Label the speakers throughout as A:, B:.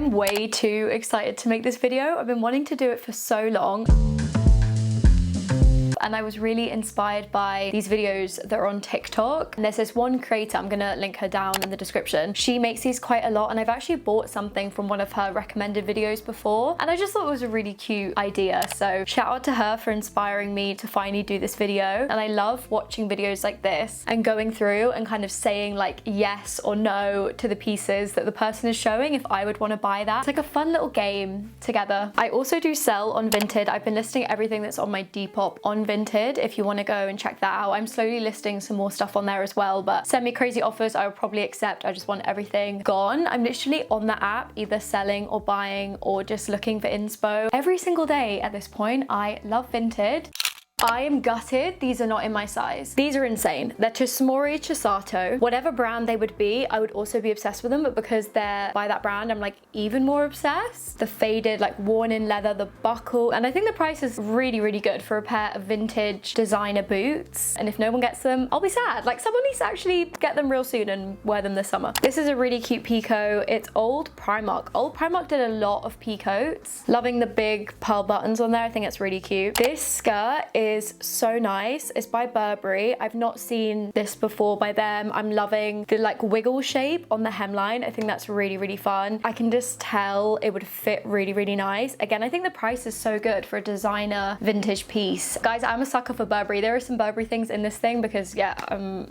A: am way too excited to make this video. I've been wanting to do it for so long. And I was really inspired by these videos that are on TikTok. And there's this one creator, I'm gonna link her down in the description. She makes these quite a lot, and I've actually bought something from one of her recommended videos before, and I just thought it was a really cute idea. So shout out to her for inspiring me to finally do this video. And I love watching videos like this and going through and kind of saying like yes or no to the pieces that the person is showing if I would want to buy that. It's like a fun little game together. I also do sell on Vinted. I've been listing everything that's on my Depop on Vinted if you want to go and check that out. I'm slowly listing some more stuff on there as well, but send me crazy offers, I will probably accept. I just want everything gone. I'm literally on the app either selling or buying or just looking for inspo every single day at this point. I love Vinted. I am gutted these are not in my size. These are insane. They're Tesmori Chisato. Whatever brand they would be, I would also be obsessed with them, but because they're by that brand, I'm like even more obsessed. The faded, like worn in leather, the buckle, and I think the price is really, really good for a pair of vintage designer boots. And if no one gets them, I'll be sad. Like someone needs to actually get them real soon and wear them this summer. This is a really cute peacoat. It's old Primark. Old Primark did a lot of peacoats. Loving the big pearl buttons on there. I think it's really cute. This skirt is so nice. It's by Burberry. I've not seen this before by them. I'm loving the like wiggle shape on the hemline. I think that's really, really fun. I can just tell it would fit really, really nice. Again, I think the price is so good for a designer vintage piece. Guys, I'm a sucker for Burberry. There are some Burberry things in this thing because yeah,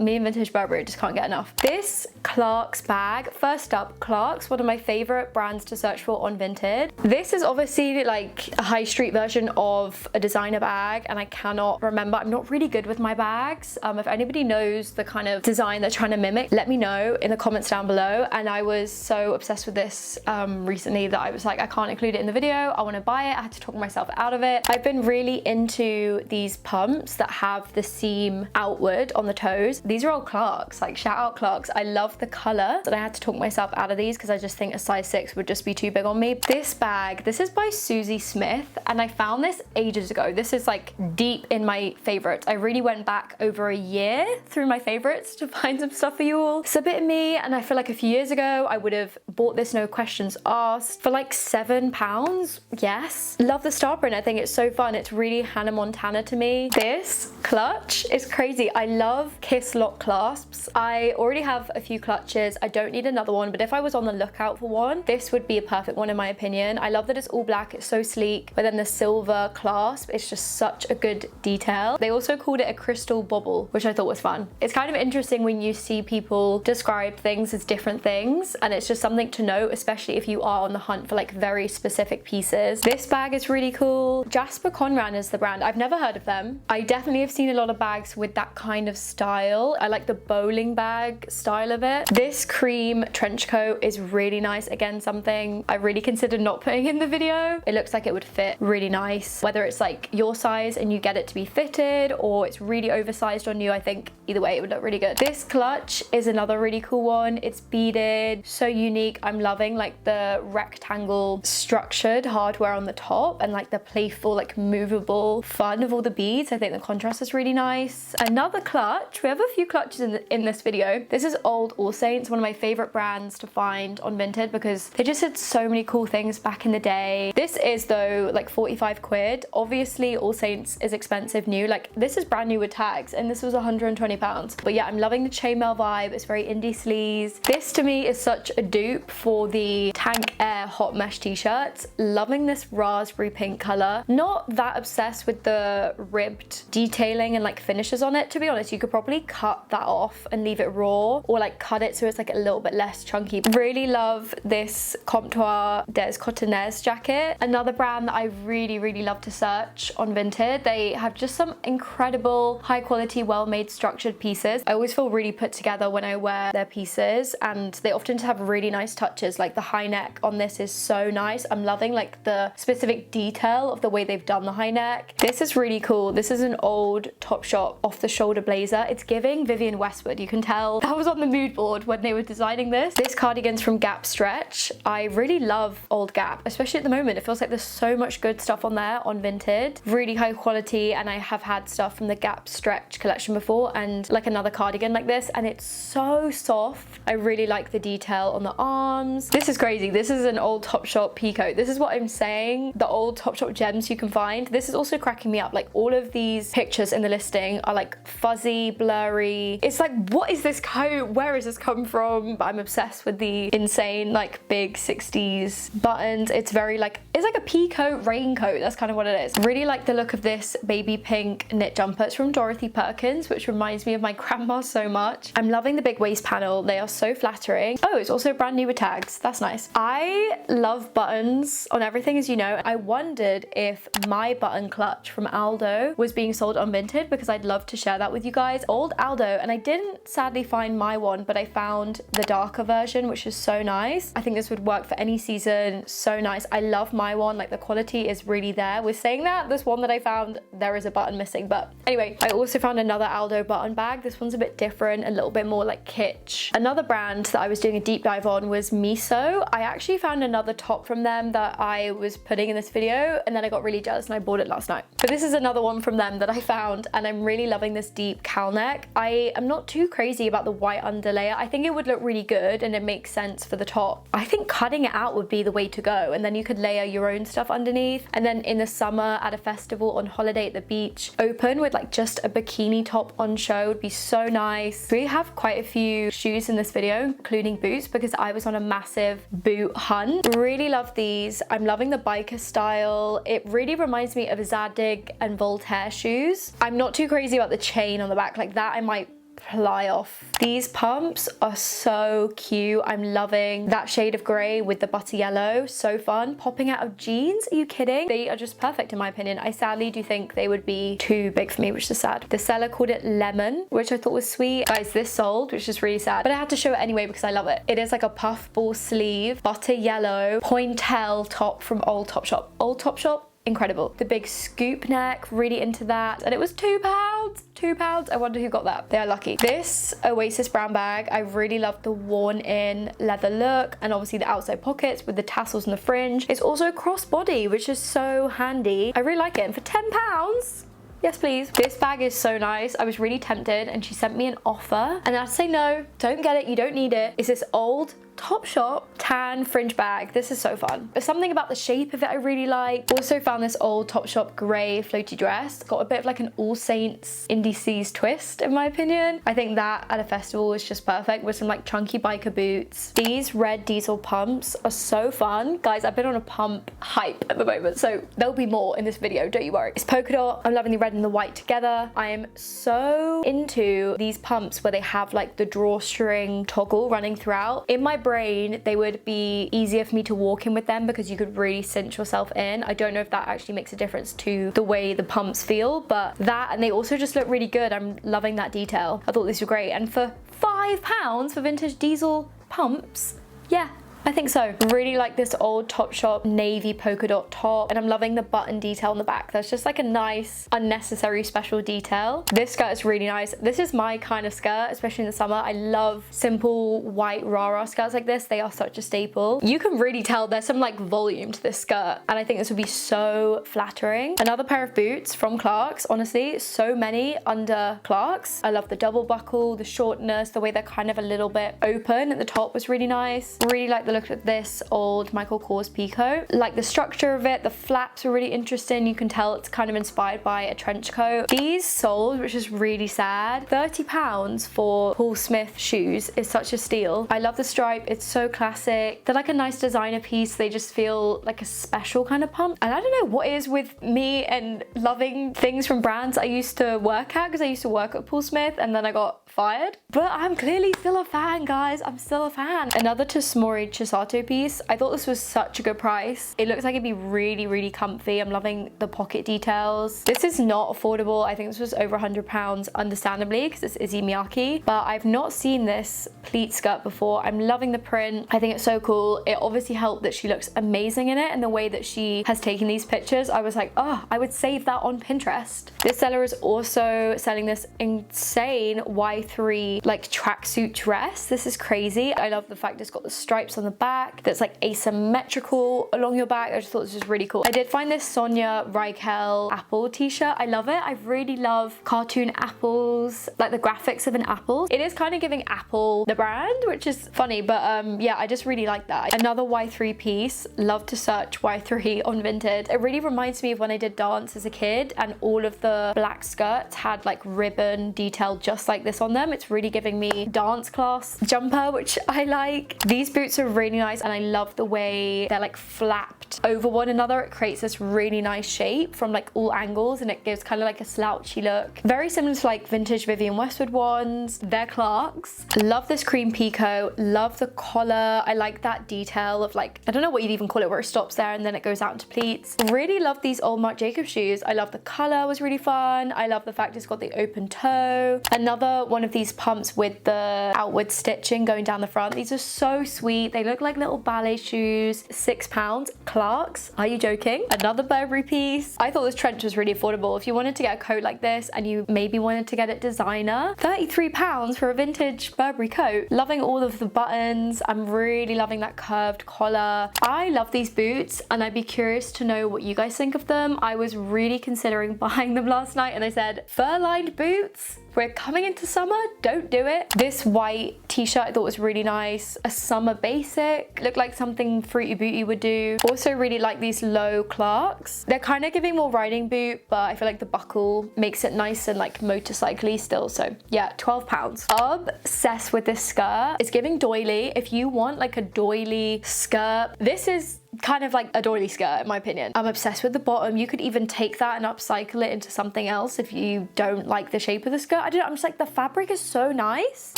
A: me and vintage Burberry just can't get enough. This Clarks bag. First up, Clarks, one of my favorite brands to search for on Vinted. This is obviously like a high street version of a designer bag, and I cannot remember. I'm not really good with my bags. If anybody knows the kind of design they're trying to mimic, let me know in the comments down below. And I was so obsessed with this recently that I was like, I can't include it in the video. I want to buy it. I had to talk myself out of it. I've been really into these pumps that have the seam outward on the toes. These are all Clarks, like shout out Clarks. I love the color, but I had to talk myself out of these because I just think a size 6 would just be too big on me. This bag, this is by Susie Smith, and I found this ages ago. This is like deep in my favorites. I really went back over a year through my favorites to find some stuff for you all. It's a bit of me, and I feel like a few years ago I would have bought this no questions asked for like £7. Yes. Love the star print. I think it's so fun. It's really Hannah Montana to me. This clutch is crazy. I love kiss lock clasps. I already have a few clutches. I don't need another one, but if I was on the lookout for one, this would be a perfect one in my opinion. I love that it's all black. It's so sleek, but then the silver clasp, it's just such a good detail. They also called it a crystal bobble, which I thought was fun. It's kind of interesting when you see people describe things as different things, and it's just something to note, especially if you are on the hunt for like very specific pieces. This bag is really cool. Jasper Conran is the brand. I've never heard of them. I definitely have seen a lot of bags with that kind of style. I like the bowling bag style of it. This cream trench coat is really nice. Again, something I really considered not putting in the video. It looks like it would fit really nice, whether it's like your size and you get it to be fitted or it's really oversized on you. I think either way it would look really good. This clutch is another really cool one. It's beaded, so unique. I'm loving like the rectangle structured hardware on the top and like the playful like movable fun of all the beads. I think the contrast is really nice. Another clutch. We have a few clutches in this video. This is Old All Saints, one of my favorite brands to find on Vinted because they just did so many cool things back in the day. This is though like 45 quid. Obviously All Saints is expensive new. Like this is brand new with tags and this was 120 £20. But yeah, I'm loving the chainmail vibe. It's very indie sleaze. This to me is such a dupe for the Tank Air hot mesh t-shirts. Loving this raspberry pink color. Not that obsessed with the ribbed detailing and like finishes on it. To be honest, you could probably cut that off and leave it raw, or like cut it so it's like a little bit less chunky. Really love this Comptoir des Cotonets jacket. Another brand that I really love to search on Vinted. They have just some incredible high quality, well-made structured pieces. I always feel really put together when I wear their pieces, and they often just have really nice touches. Like the high neck on this is so nice. I'm loving like the specific detail of the way they've done the high neck. This is really cool. This is an old old Topshop off the shoulder blazer. It's giving Vivienne Westwood. You can tell that was on the mood board when they were designing this. This cardigan's from Gap Stretch. I really love old Gap, especially at the moment. It feels like there's so much good stuff on there on Vinted. Really high quality, and I have had stuff from the Gap Stretch collection before and like another cardigan like this, and it's so soft. I really like the detail on the arms. This is crazy. This is an old Topshop peacoat. This is what I'm saying, the old Topshop gems you can find. This is also cracking me up. Like all of these pictures in the listing are like fuzzy, blurry. It's like, what is this coat? Where has this come from? But I'm obsessed with the insane like big 60s buttons. It's very like, it's like a peacoat raincoat. That's kind of what it is. Really like the look of this baby pink knit jumper. It's from Dorothy Perkins, which reminds me of my grandma so much. I'm loving the big waist panel. They are so flattering. Oh, it's also brand new with tags. That's nice. I love buttons on everything, as you know. I wondered if my button clutch from Aldo was being sold on Vinted, because I'd love to share that with you guys. Old Aldo, and I didn't sadly find my one, but I found the darker version, which is so nice. I think this would work for any season. So nice. I love my one. Like the quality is really there. With saying that, this one that I found, there is a button missing. But anyway, I also found another Aldo button bag. This one's a bit different, a little bit more like kitsch. Another brand that I was doing a deep dive on was Miso. I actually found another top from them that I was putting in this video, and then I got really jealous and I bought it last night. But this is another one from them that I found, and I'm really loving this deep cowl neck. I am not too crazy about the white underlayer. I think it would look really good and it makes sense for the top. I think cutting it out would be the way to go, and then you could layer your own stuff underneath. And then in the summer at a festival, on holiday at the beach, open with like just a bikini top on show would be so nice. We have quite a few shoes in this video, including boots, because I was on a massive boot hunt. Really love these. I'm loving the biker style. It really reminds me of Zadig and Voltaire shoes. I'm not too crazy about the chain on the back. Like that I might fly off. These pumps are so cute. I'm loving that shade of grey with the butter yellow. So fun. Popping out of jeans. Are you kidding? They are just perfect in my opinion. I sadly do think they would be too big for me, which is sad. The seller called it lemon, which I thought was sweet. Guys, this sold, which is really sad, but I had to show it anyway because I love it. It is like a puffball sleeve, butter yellow, pointelle top from old Topshop. Old Topshop, incredible. The big scoop neck, really into that. And it was £2. £2. I wonder who got that. They are lucky. This Oasis brown bag, I really love the worn in leather look, and obviously the outside pockets with the tassels and the fringe. It's also crossbody, which is so handy. I really like it. And for £10, yes, please. This bag is so nice. I was really tempted and she sent me an offer and I had to say no, don't get it, you don't need it. It's this old Topshop tan fringe bag. This is so fun. There's something about the shape of it I really like. Also found this old Topshop grey floaty dress. Got a bit of like an All Saints Indices twist in my opinion. I think that at a festival is just perfect with some like chunky biker boots. These red diesel pumps are so fun. Guys, I've been on a pump hype at the moment, so there'll be more in this video, don't you worry. It's polka dot. I'm loving the red and the white together. I am so into these pumps where they have like the drawstring toggle running throughout. In my brain, they would be easier for me to walk in with them because you could really cinch yourself in. I don't know if that actually makes a difference to the way the pumps feel, but that, and they also just look really good. I'm loving that detail. I thought these were great. And for £5 for vintage diesel pumps, yeah, I think so. Really like this old Topshop navy polka dot top, and I'm loving the button detail on the back. That's just like a nice, unnecessary special detail. This skirt is really nice. This is my kind of skirt, especially in the summer. I love simple white rah-rah skirts like this. They are such a staple. You can really tell there's some like volume to this skirt, and I think this would be so flattering. Another pair of boots from Clarks. Honestly, so many under Clarks. I love the double buckle, the shortness, the way they're kind of a little bit open at the top was really nice. Really like the look at this old Michael Kors peacoat. Like the structure of it, the flaps are really interesting. You can tell it's kind of inspired by a trench coat. These sold, which is really sad. £30 for Paul Smith shoes is such a steal. I love the stripe. It's so classic. They're like a nice designer piece. They just feel like a special kind of pump. And I don't know what is with me and loving things from brands I used to work at, because I used to work at Paul Smith and then I got fired. But I'm clearly still a fan, guys. I'm still a fan. Another Tesmori Chisato piece. I thought this was such a good price. It looks like it'd be really, really comfy. I'm loving the pocket details. This is not affordable. I think this was over £100, understandably, because it's Issey Miyake, but I've not seen this pleat skirt before. I'm loving the print. I think it's so cool. It obviously helped that she looks amazing in it, and the way that she has taken these pictures, I was like, oh, I would save that on Pinterest. This seller is also selling this insane Y3 like tracksuit dress. This is crazy. I love the fact it's got the stripes on the back that's like asymmetrical along your back. I just thought this was really cool. I did find this Sonia Rykel apple t-shirt. I love it. I really love cartoon apples, like the graphics of an apple. It is kind of giving Apple the brand, which is funny, but yeah, I just really like that. Another Y3 piece. Love to search Y3 on Vinted. It really reminds me of when I did dance as a kid, and all of the black skirts had like ribbon detail just like this on them. It's really giving me dance class jumper, which I like. These boots are really nice, and I love the way they're like flapped over one another. It creates this really nice shape from like all angles, and it gives kind of like a slouchy look. Very similar to like vintage Vivienne Westwood ones. They're Clarks. Love this cream picot. Love the collar. I like that detail of like, I don't know what you'd even call it, where it stops there and then it goes out into pleats. Really love these old Marc Jacobs shoes. I love the color, was really fun. I love the fact it's got the open toe. Another one of these pumps with the outward stitching going down the front. These are so sweet. They look like little ballet shoes. £6. Clarks. Are you joking? Another Burberry piece. I thought this trench was really affordable. If you wanted to get a coat like this and you maybe wanted to get it designer, £33 for a vintage Burberry coat. Loving all of the buttons. I'm really loving that curved collar. I love these boots, and I'd be curious to know what you guys think of them. I was really considering buying them last night, and I said, fur-lined boots? We're coming into summer, don't do it. This white t-shirt I thought was really nice. A summer basic. Looked like something Fruity Booty would do. Also really like these low Clarks. They're kind of giving more riding boot, but I feel like the buckle makes it nice and like motorcycle-y still. So yeah, £12. Obsessed with this skirt. It's giving doily. If you want like a doily skirt, this is kind of like a doily skirt in my opinion. I'm obsessed with the bottom. You could even take that and upcycle it into something else if you don't like the shape of the skirt. I don't know, I'm just like, the fabric is so nice.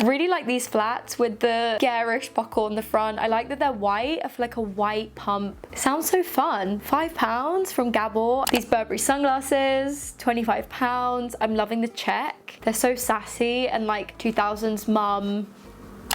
A: Really like these flats with the garish buckle on the front. I like that they're white. I feel like a white pump. It sounds so fun. £5 from Gabor. These Burberry sunglasses, £25. I'm loving the check. They're so sassy and like 2000s mum.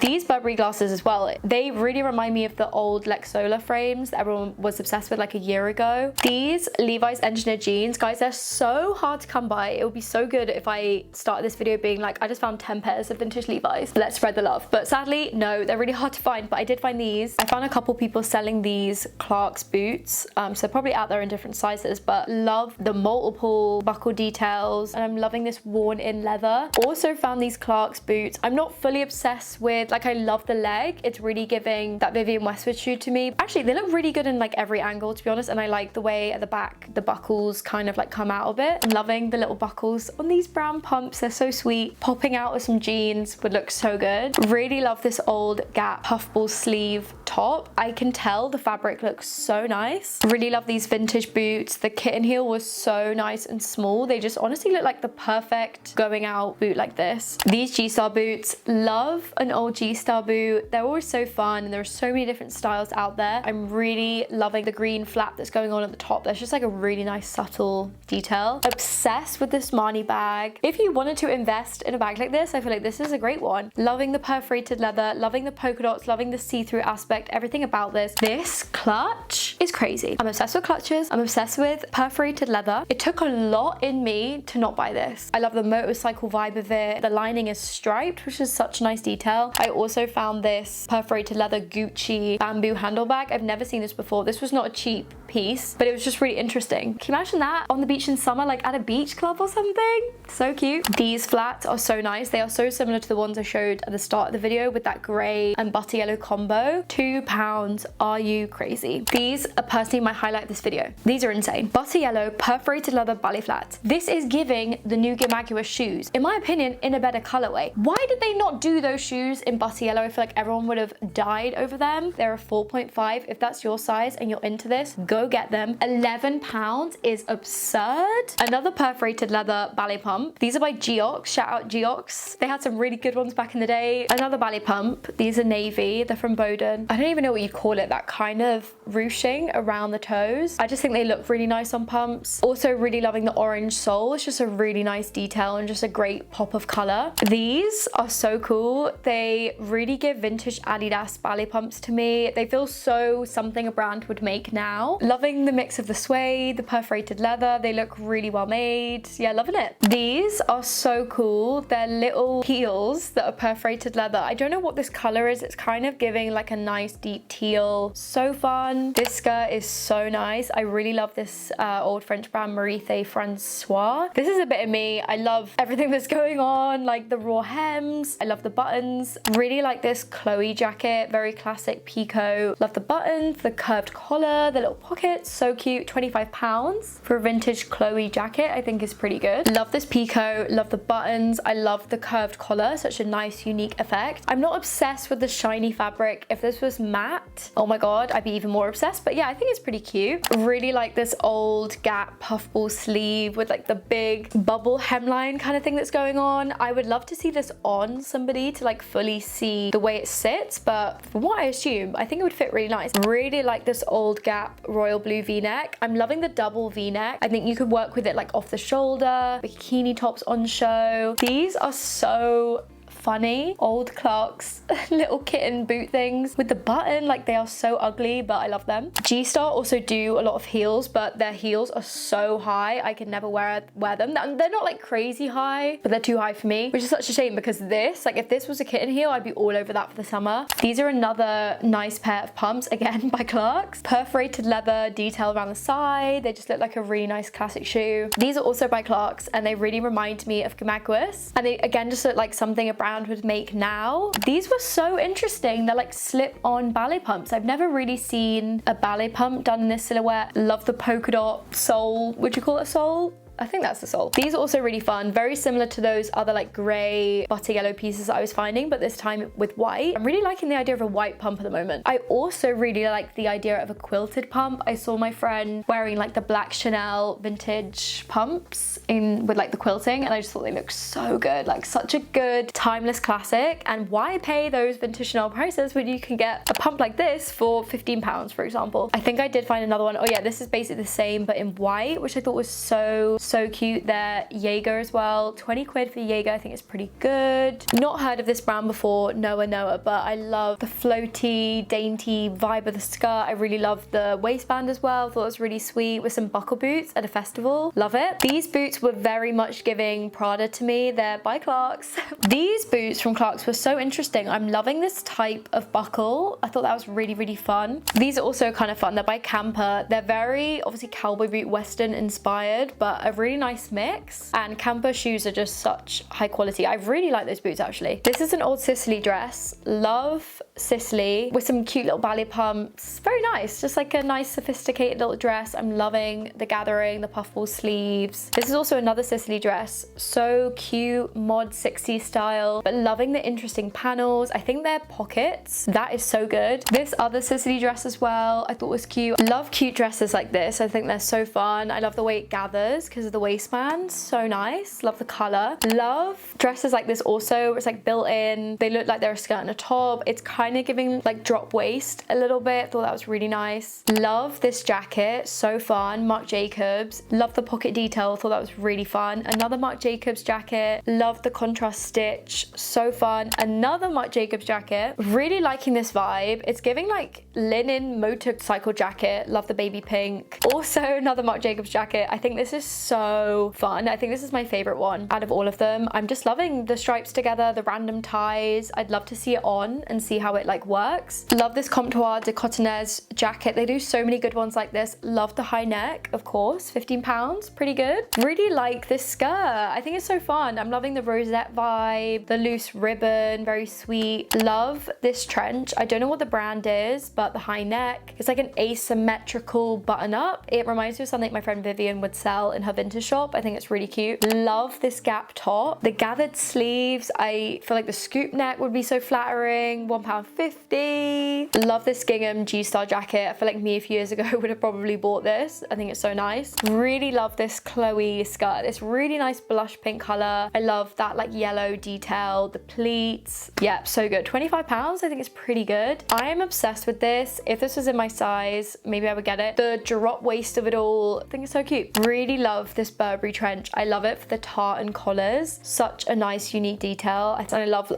A: These Burberry glasses as well, they really remind me of the old Lexola frames that everyone was obsessed with like a year ago. These Levi's engineered jeans, guys, they're so hard to come by. It would be so good if I started this video being like, I just found 10 pairs of vintage Levi's. Let's spread the love. But sadly, no, they're really hard to find, but I did find these. I found a couple people selling these Clarks boots, so probably out there in different sizes, but love the multiple buckle details, and I'm loving this worn in leather. Also found these Clarks boots. I'm not fully obsessed with, like, I love the leg. It's really giving that Vivienne Westwood shoe to me. Actually, they look really good in like every angle, to be honest, and I like the way at the back the buckles kind of like come out of it. I'm loving the little buckles on these brown pumps. They're so sweet. Popping out with some jeans would look so good. Really love this old Gap puffball sleeve top. I can tell the fabric looks so nice. Really love these vintage boots. The kitten heel was so nice and small. They just honestly look like the perfect going out boot like this. These G-Star boots, love an old G-Star boot. They're always so fun, and there are so many different styles out there. I'm really loving the green flap that's going on at the top. There's just like a really nice subtle detail. Obsessed with this Marni bag. If you wanted to invest in a bag like this, I feel like this is a great one. Loving the perforated leather, loving the polka dots, loving the see-through aspect, everything about this. This clutch is crazy. I'm obsessed with clutches. I'm obsessed with perforated leather. It took a lot in me to not buy this. I love the motorcycle vibe of it. The lining is striped, which is such nice detail. I also found this perforated leather Gucci bamboo handle bag. I've never seen this before. This was not a cheap piece, but it was just really interesting. Can you imagine that on the beach in summer, like at a beach club or something? So cute. These flats are so nice. They are so similar to the ones I showed at the start of the video with that grey and butter yellow combo. £2. Are you crazy? These are personally my highlight of this video. These are insane. Butter yellow perforated leather ballet flats. This is giving the new Gimagua shoes, in my opinion, in a better colorway. Why did they not do those shoes in in butter yellow. I feel like everyone would have died over them. They're a 4.5. If that's your size and you're into this, go get them. £11 is absurd. Another perforated leather ballet pump. These are by Geox. Shout out Geox. They had some really good ones back in the day. Another ballet pump. These are navy. They're from Boden. I don't even know what you call it. That kind of ruching around the toes. I just think they look really nice on pumps. Also really loving the orange sole. It's just a really nice detail and just a great pop of color. These are so cool. They really give vintage Adidas ballet pumps to me. They feel so something a brand would make now. Loving the mix of the suede, the perforated leather. They look really well made. Yeah, loving it. These are so cool. They're little heels that are perforated leather. I don't know what this color is. It's kind of giving like a nice deep teal. So fun. This skirt is so nice. I really love this old French brand Marithe Francois. This is a bit of me. I love everything that's going on, like the raw hems. I love the buttons. Really like this Chloe jacket. Very classic Pico. Love the buttons, the curved collar, the little pockets. So cute. £25 for a vintage Chloe jacket, I think is pretty good. Love this Pico. Love the buttons. I love the curved collar. Such a nice, unique effect. I'm not obsessed with the shiny fabric. If this was matte, oh my god, I'd be even more obsessed. But yeah, I think it's pretty cute. Really like this old Gap puffball sleeve with like the big bubble hemline kind of thing that's going on. I would love to see this on somebody to like fully see the way it sits, but from what I assume, I think it would fit really nice. Really like this old Gap royal blue v-neck. I'm loving the double v-neck. I think you could work with it like off the shoulder, bikini tops on show. These are so funny. Old Clarks little kitten boot things with the button. Like, they are so ugly, but I love them. G-Star also do a lot of heels, but their heels are so high. I could never wear them. They're not like crazy high, but they're too high for me, which is such a shame because this, like if this was a kitten heel, I'd be all over that for the summer. These are another nice pair of pumps, again by Clarks. Perforated leather detail around the side. They just look like a really nice classic shoe. These are also by Clarks and they really remind me of Gamaguas. And they again just look like something a brand would make now. These were so interesting. They're like slip-on ballet pumps. I've never really seen a ballet pump done in this silhouette. Love the polka dot sole. Would you call it a sole? I think that's the sole. These are also really fun. Very similar to those other like grey butter yellow pieces that I was finding, but this time with white. I'm really liking the idea of a white pump at the moment. I also really like the idea of a quilted pump. I saw my friend wearing like the black Chanel vintage pumps with like the quilting, and I just thought they looked so good. Like such a good timeless classic. And why pay those vintage Chanel prices when you can get a pump like this for £15, for example? I think I did find another one. Oh yeah, this is basically the same but in white, which I thought was so cute. They're Jaeger as well. 20 quid for Jaeger, I think it's pretty good. Not heard of this brand before, Noah, but I love the floaty, dainty vibe of the skirt. I really love the waistband as well. Thought it was really sweet with some buckle boots at a festival. Love it. These boots were very much giving Prada to me. They're by Clarks. These boots from Clarks were so interesting. I'm loving this type of buckle. I thought that was really, really fun. These are also kind of fun. They're by Camper. They're very obviously cowboy boot Western inspired, but a really nice mix. And Camper shoes are just such high quality. I really like those boots actually. This is an old Sicily dress. Love Sicily with some cute little ballet pumps. Very nice. Just like a nice sophisticated little dress. I'm loving the gathering, the puffball sleeves. This is also another Sicily dress. So cute, mod 60s style, but loving the interesting panels. I think they're pockets. That is so good. This other Sicily dress as well, I thought was cute. Love cute dresses like this. I think they're so fun. I love the way it gathers because of the waistband. So nice. Love the color. Love dresses like this also. It's like built in. They look like they're a skirt and a top. It's kind of giving like drop waist a little bit. Thought that was really nice. Love this jacket. So fun. Marc Jacobs. Love the pocket detail. Thought that was really fun. Another Marc Jacobs jacket. Love the contrast stitch. So fun. Another Marc Jacobs jacket. Really liking this vibe. It's giving like linen motorcycle jacket. Love the baby pink. Also another Marc Jacobs jacket. I think this is so fun. I think this is my favorite one out of all of them. I'm just loving the stripes together, the random ties. I'd love to see it on and see how how it like works. Love this Comptoir de Cotonese jacket. They do so many good ones like this. Love the high neck, of course, £15, pretty good. Really like this skirt. I think it's so fun. I'm loving the rosette vibe, the loose ribbon, very sweet. Love this trench. I don't know what the brand is, but the high neck, it's like an asymmetrical button up. It reminds me of something my friend Vivian would sell in her vintage shop. I think it's really cute. Love this Gap top. The gathered sleeves, I feel like the scoop neck would be so flattering. £1.50. Love this gingham G-Star jacket. I feel like me a few years ago would have probably bought this. I think it's so nice. Really love this Chloe skirt. It's really nice blush pink color. I love that like yellow detail, the pleats. Yeah, so good. £25, I think it's pretty good. I am obsessed with this. If this was in my size, maybe I would get it. The drop waist of it all, I think it's so cute. Really love this Burberry trench. I love it for the tartan collars. Such a nice, unique detail. And I love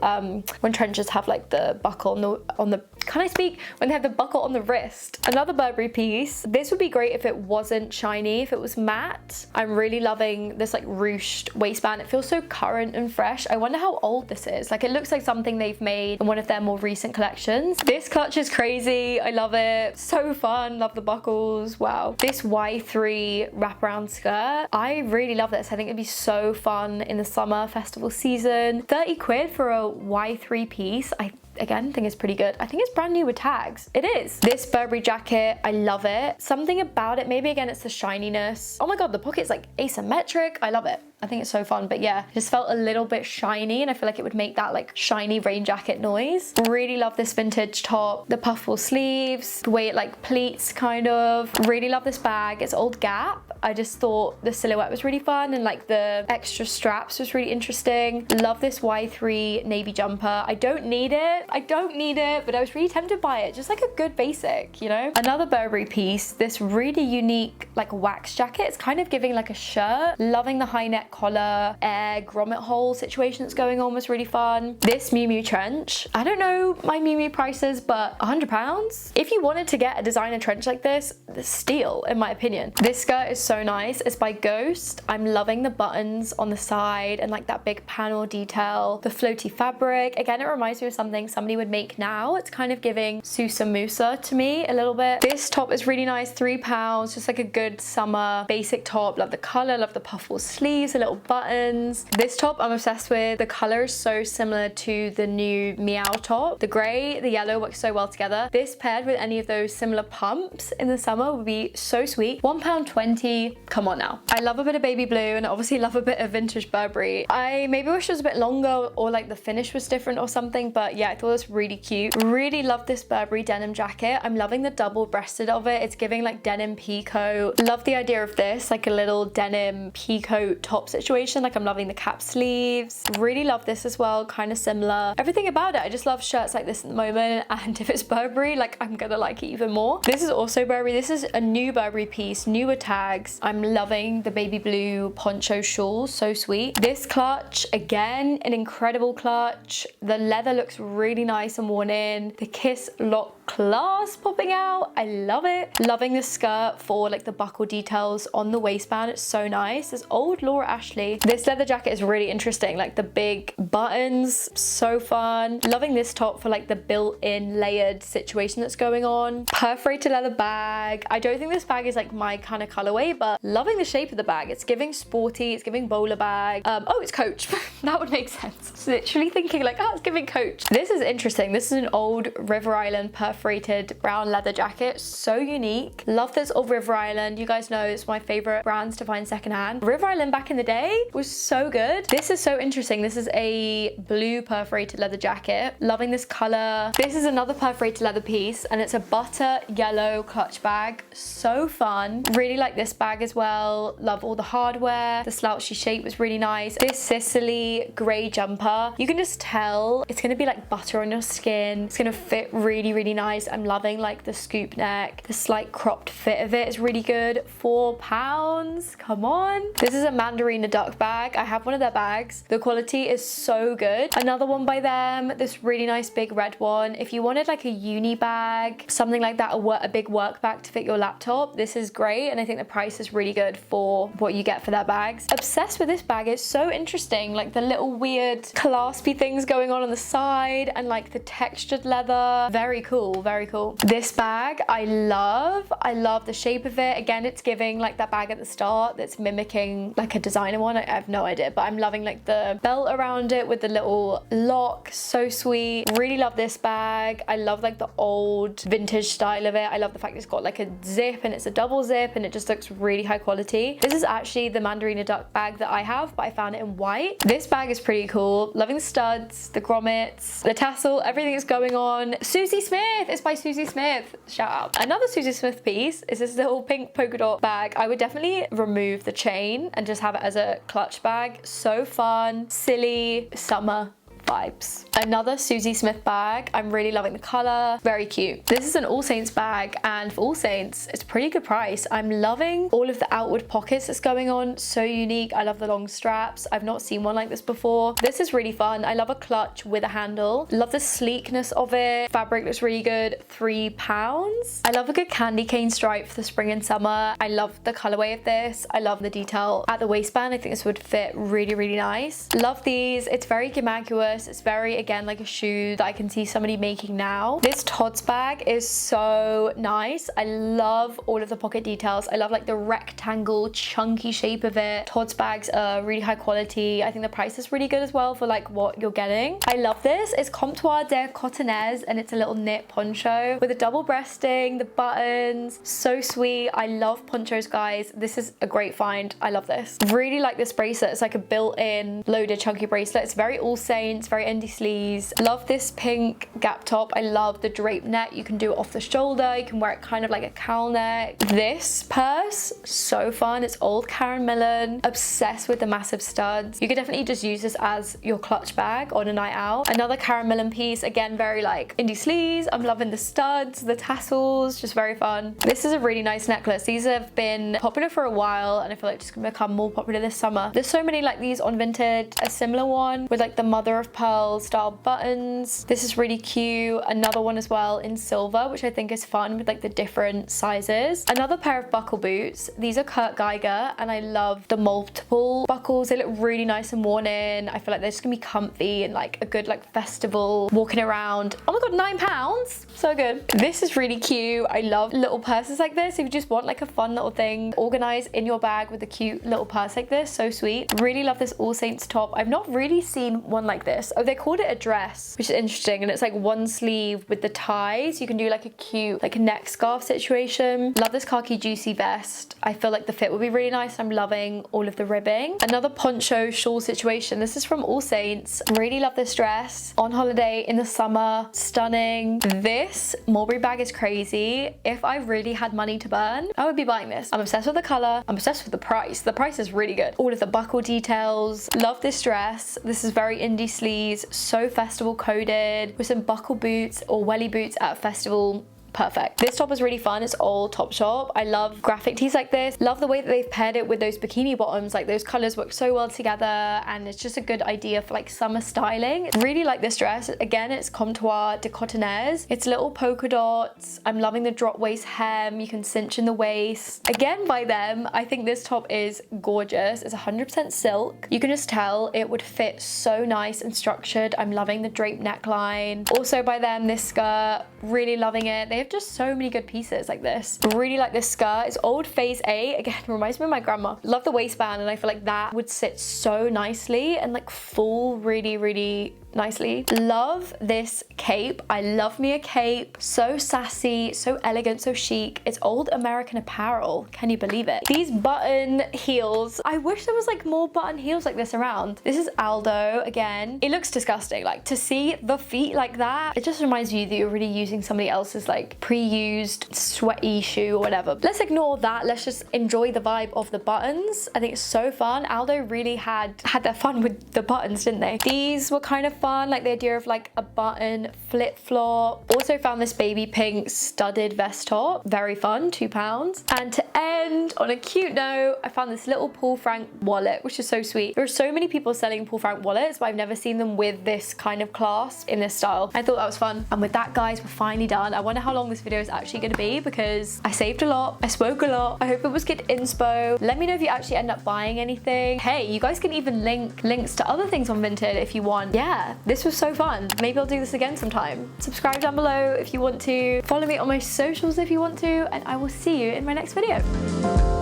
A: when trenches have like the buckle on the can I speak? When they have the buckle on the wrist. Another Burberry piece. This would be great if it wasn't shiny, if it was matte. I'm really loving this like ruched waistband. It feels so current and fresh. I wonder how old this is. Like it looks like something they've made in one of their more recent collections. This clutch is crazy. I love it. So fun. Love the buckles. Wow. This Y3 wraparound skirt. I really love this. I think it'd be so fun in the summer festival season. 30 quid for a Y3 piece. I again think it's pretty good. I think it's brand new with tags. It is. This Burberry jacket, I love it. Something about it, maybe again it's the shininess. Oh my god, the pocket's like asymmetric. I love it. I think it's so fun, but yeah, it just felt a little bit shiny and I feel like it would make that like shiny rain jacket noise. Really love this vintage top, the puffball sleeves, the way it like pleats kind of. Really love this bag. It's old Gap. I just thought the silhouette was really fun and like the extra straps was really interesting. Love this Y3 navy jumper. I don't need it. But I was really tempted by it. Just like a good basic, you know? Another Burberry piece, this really unique like wax jacket. It's kind of giving like a shirt. Loving the high neck collar, air grommet hole situation that's going on was really fun. This Miu Miu trench. I don't know my Miu Miu prices, but £100? If you wanted to get a designer trench like this, the steal in my opinion. This skirt is so nice. It's by Ghost. I'm loving the buttons on the side and like that big panel detail. The floaty fabric. Again, it reminds me of something somebody would make now. It's kind of giving Susa Musa to me a little bit. This top is really nice. £3. Just like a good summer basic top. Love the color. Love the puffball sleeves. Little buttons. This top I'm obsessed with. The color is so similar to the new Meow top. The gray, the yellow works so well together. This paired with any of those similar pumps in the summer would be so sweet. £1.20. Come on now. I love a bit of baby blue and obviously love a bit of vintage Burberry. I maybe wish it was a bit longer or like the finish was different or something, but yeah, I thought it was really cute. Really love this Burberry denim jacket. I'm loving the double-breasted of it. It's giving like denim peacoat. Love the idea of this, like a little denim peacoat top situation. Like I'm loving the cap sleeves. Really love this as well, kind of similar. Everything about it, I just love shirts like this at the moment, and if it's Burberry, like I'm gonna like it even more. This is also Burberry. This is a new Burberry piece, newer tags. I'm loving the baby blue poncho shawl, so sweet. This clutch, again, an incredible clutch. The leather looks really nice and worn in. The Kiss lock clasp popping out. I love it. Loving the skirt for like the buckle details on the waistband. It's so nice. This old Laura Ashley. This leather jacket is really interesting. Like the big buttons, so fun. Loving this top for like the built-in layered situation that's going on. Perforated leather bag. I don't think this bag is like my kind of colorway, but loving the shape of the bag. It's giving sporty. It's giving bowler bag. Oh, it's Coach. That would make sense. It's literally thinking like, oh, it's giving Coach. This is interesting. This is an old River Island perforated brown leather jacket. So unique. Love this old River Island. You guys know it's my favorite brands to find secondhand. River Island back in the day was so good. This is so interesting. This is a blue perforated leather jacket. Loving this color. This is another perforated leather piece and it's a butter yellow clutch bag. So fun. Really like this bag as well. Love all the hardware. The slouchy shape was really nice. This Sicily gray jumper. You can just tell it's gonna be like butter on your skin. It's gonna fit really, really nice. nice. I'm loving like the scoop neck. The slight cropped fit of it is really good. £4, come on. This is a Mandarina duck bag. I have one of their bags. The quality is so good. Another one by them, this really nice big red one. If you wanted like a uni bag, something like that, a big work bag to fit your laptop, this is great. And I think the price is really good for what you get for their bags. Obsessed with this bag. It's so interesting. Like the little weird claspy things going on the side and like the textured leather. Very cool, very cool. This bag I love. I love the shape of it. Again, it's giving like that bag at the start that's mimicking like a designer one. I have no idea, but I'm loving like the belt around it with the little lock. So sweet. Really love this bag. I love like the old vintage style of it. I love the fact it's got like a zip and it's a double zip and it just looks really high quality. This is actually the Mandarina duck bag that I have, but I found it in white. This bag is pretty cool. Loving the studs, the grommets, the tassel, everything is going on. Susie Smith. It's by Susie Smith. Shout out. Another Susie Smith piece is this little pink polka dot bag. I would definitely remove the chain and just have it as a clutch bag. So fun, silly, summer vibes. Another Susie Smith bag. I'm really loving the color. Very cute. This is an All Saints bag, and for All Saints, it's a pretty good price. I'm loving all of the outward pockets that's going on. So unique. I love the long straps. I've not seen one like this before. This is really fun. I love a clutch with a handle. Love the sleekness of it. Fabric looks really good. £3. I love a good candy cane stripe for the spring and summer. I love the colorway of this. I love the detail at the waistband. I think this would fit really, really nice. Love these. It's very gimaguous. It's very, again, like a shoe that I can see somebody making now. This Tod's bag is so nice. I love all of the pocket details. I love like the rectangle chunky shape of it. Tod's bags are really high quality. I think the price is really good as well for like what you're getting. I love this. It's Comptoir de Cotonnaise and it's a little knit poncho with a double breasting, the buttons. So sweet. I love ponchos, guys. This is a great find. I love this. Really like this bracelet. It's like a built-in loaded chunky bracelet. It's very All Saints, very indie sleeves. Love this pink gap top. I love the drape neck. You can do it off the shoulder. You can wear it kind of like a cowl neck. This purse, so fun. It's old Karen Millen. Obsessed with the massive studs. You could definitely just use this as your clutch bag on a night out. Another Karen Millen piece. Again, very like indie sleeves. I'm loving the studs, the tassels, just very fun. This is a really nice necklace. These have been popular for a while and I feel like just gonna become more popular this summer. There's so many like these on Vinted. A similar one with like the mother of pearl style buttons. This is really cute. Another one as well in silver, which I think is fun with like the different sizes. Another pair of buckle boots. These are Kurt Geiger and I love the multiple buckles. They look really nice and worn in. I feel like they're just gonna be comfy and like a good like festival walking around. Oh my god, £9. So good. This is really cute. I love little purses like this. If you just want like a fun little thing organized in your bag with a cute little purse like this, so sweet. Really love this All Saints top. I've not really seen one like this. Oh, they called it a dress, which is interesting, and it's like one sleeve with the ties. You can do like a cute like a neck scarf situation. Love this khaki juicy vest. I feel like the fit would be really nice. I'm loving all of the ribbing. Another poncho shawl situation. This is from All Saints. Really love this dress. On holiday in the summer. Stunning. This mulberry bag is crazy. If I really had money to burn, I would be buying this. I'm obsessed with the color. I'm obsessed with the price. The price is really good. All of the buckle details. Love this dress. This is very indie sleeves. So festival coded with some buckle boots or welly boots at a festival. Perfect. This top is really fun. It's all Topshop. I love graphic tees like this. Love the way that they've paired it with those bikini bottoms. Like those colors work so well together and it's just a good idea for like summer styling. Really like this dress. Again, it's Comptoir de Cotonnaise. It's little polka dots. I'm loving the drop waist hem. You can cinch in the waist. Again, by them, I think this top is gorgeous. It's 100% silk. You can just tell it would fit so nice and structured. I'm loving the drape neckline. Also by them, this skirt, really loving it. They have just so many good pieces like this. Really like this skirt. It's old Phase 8. Again, reminds me of my grandma. Love the waistband and I feel like that would sit so nicely and like fall really, really nicely. Love this cape. I love me a cape. So sassy, so elegant, so chic. It's old American Apparel. Can you believe it? These button heels. I wish there was like more button heels like this around. This is Aldo again. It looks disgusting. Like to see the feet like that, it just reminds you that you're really using somebody else's like like pre-used sweaty shoe or whatever. Let's ignore that. Let's just enjoy the vibe of the buttons. I think it's so fun. Aldo really had their fun with the buttons, didn't they? These were kind of fun, like the idea of like a button flip-flop. Also found this baby pink studded vest top, very fun, £2. And to end on a cute note, I found this little Paul Frank wallet, which is so sweet. There are so many people selling Paul Frank wallets, but I've never seen them with this kind of clasp in this style. I thought that was fun. And with that, guys, we're finally done. I wonder how long this video is actually going to be because I saved a lot, I spoke a lot. I hope it was good inspo. Let me know if you actually end up buying anything. Hey, you guys can even link links to other things on Vinted if you want. Yeah, this was so fun. Maybe I'll do this again sometime. Subscribe down below if you want to. Follow me on my socials if you want to, and I will see you in my next video.